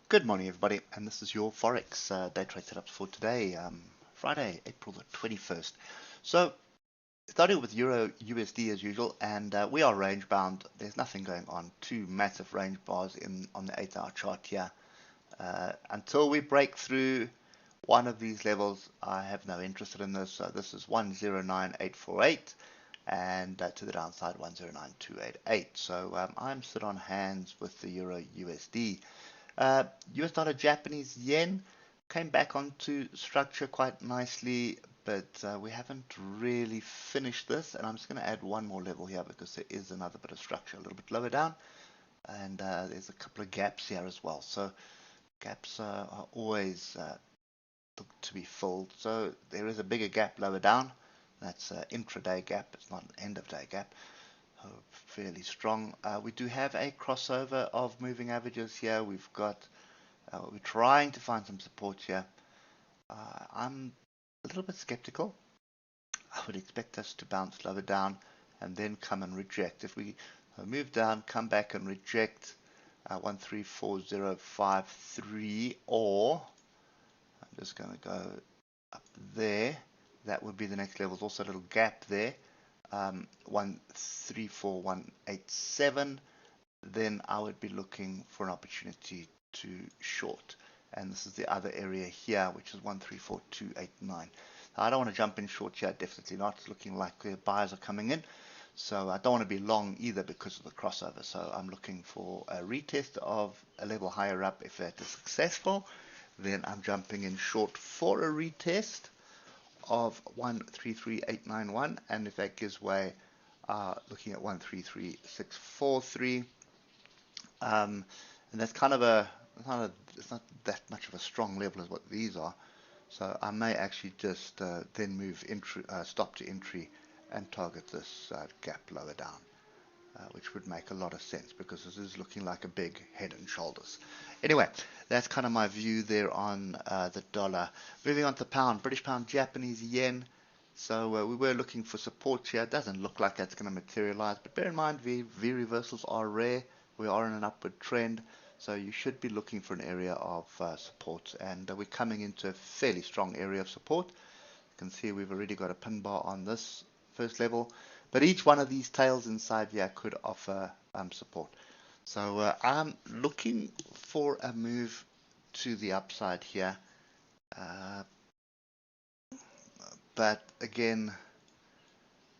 Good morning, everybody, and this is your Forex day trade setups for today, Friday, April the 21st. So, starting with Euro USD as usual, and we are range bound. There's nothing going on. Two massive range bars on the 8-hour chart here. Until we break through one of these levels, I have no interest in this. So this is 109848, and to the downside 109288. So I'm sit on hands with the Euro USD. US dollar Japanese yen came back onto structure quite nicely, but we haven't really finished this, and I'm just going to add one more level here because there is another bit of structure a little bit lower down, and there's a couple of gaps here as well. So gaps are always to be filled. So there is a bigger gap lower down. That's an intraday gap. It's not an end of day gap. Fairly strong. We do have a crossover of moving averages here. We've got we're trying to find some support here. I'm a little bit skeptical. I would expect us to bounce lower down and then come and reject. If we move down, come back and reject 134053, or I'm just going to go up there. That would be the next level. There's also a little gap there. 134187, then I would be looking for an opportunity to short, and this is the other area here, which is 134289. I don't want to jump in short here, definitely not. It's looking like the buyers are coming in, so I don't want to be long either because of the crossover. So I'm looking for a retest of a level higher up. If that is successful, then I'm jumping in short for a retest of 133891, and if that gives way, looking at 133643, and that's kind of it's not that much of a strong level as what these are. So I may actually just then move stop to entry and target this gap lower down, which would make a lot of sense because this is looking like a big head and shoulders. Anyway, that's kind of my view there on the dollar. Moving on to pound, British pound, Japanese yen. So we were looking for support here. It doesn't look like that's going to materialize, but bear in mind V reversals are rare. We are in an upward trend, so you should be looking for an area of support, and we're coming into a fairly strong area of support. You can see we've already got a pin bar on this first level, but each one of these tails inside here could offer support. So I'm looking for a move to the upside here, but again,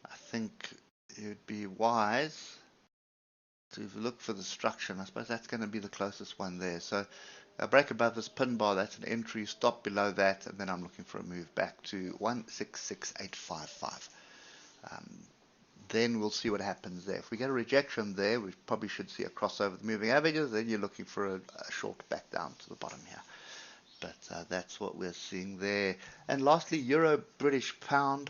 I think it would be wise to look for the structure, and I suppose that's going to be the closest one there. So a break above this pin bar, that's an entry. Stop below that, and then I'm looking for a move back to 166855. Then we'll see what happens there. If we get a rejection there, we probably should see a crossover of the moving averages. Then you're looking for a short back down to the bottom here. But that's what we're seeing there. And lastly, Euro British Pound.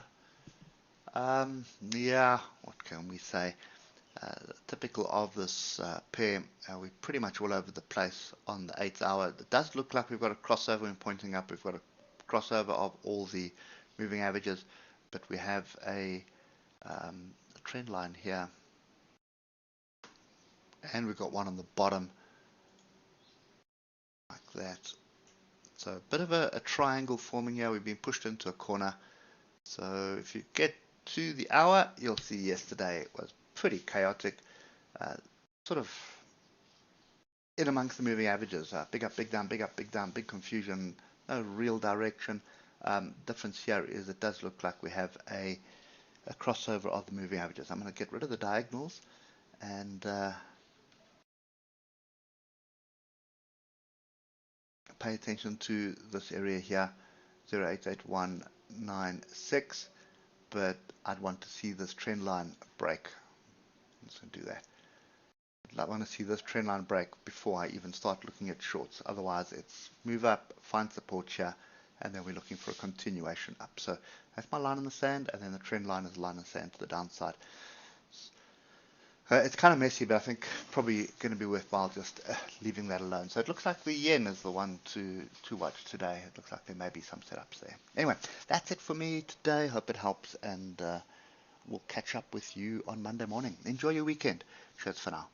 Yeah, what can we say? Typical of this pair, we're pretty much all over the place on the 8th hour. It does look like we've got a crossover and pointing up. We've got a crossover of all the moving averages, but we have a trend line here, and we've got one on the bottom like that. So a bit of a triangle forming here. We've been pushed into a corner. So if you get to the hour, you'll see yesterday it was pretty chaotic, sort of in amongst the moving averages. Big up, big down, big up, big down, big confusion, no real direction. Difference here is it does look like we have a crossover of the moving averages. I'm going to get rid of the diagonals and pay attention to this area here, 088196, but I'd want to see this trend line break. I'm just going to do that. I want to see this trend line break before I even start looking at shorts. Otherwise, it's move up, find support here, and then we're looking for a continuation up. So that's my line in the sand, and then the trend line is a line in the sand to the downside. It's kind of messy, but I think probably going to be worthwhile just leaving that alone. So it looks like the yen is the one to watch today. It looks like there may be some setups there. Anyway, that's it for me today. Hope it helps, and we'll catch up with you on Monday morning. Enjoy your weekend. Cheers for now.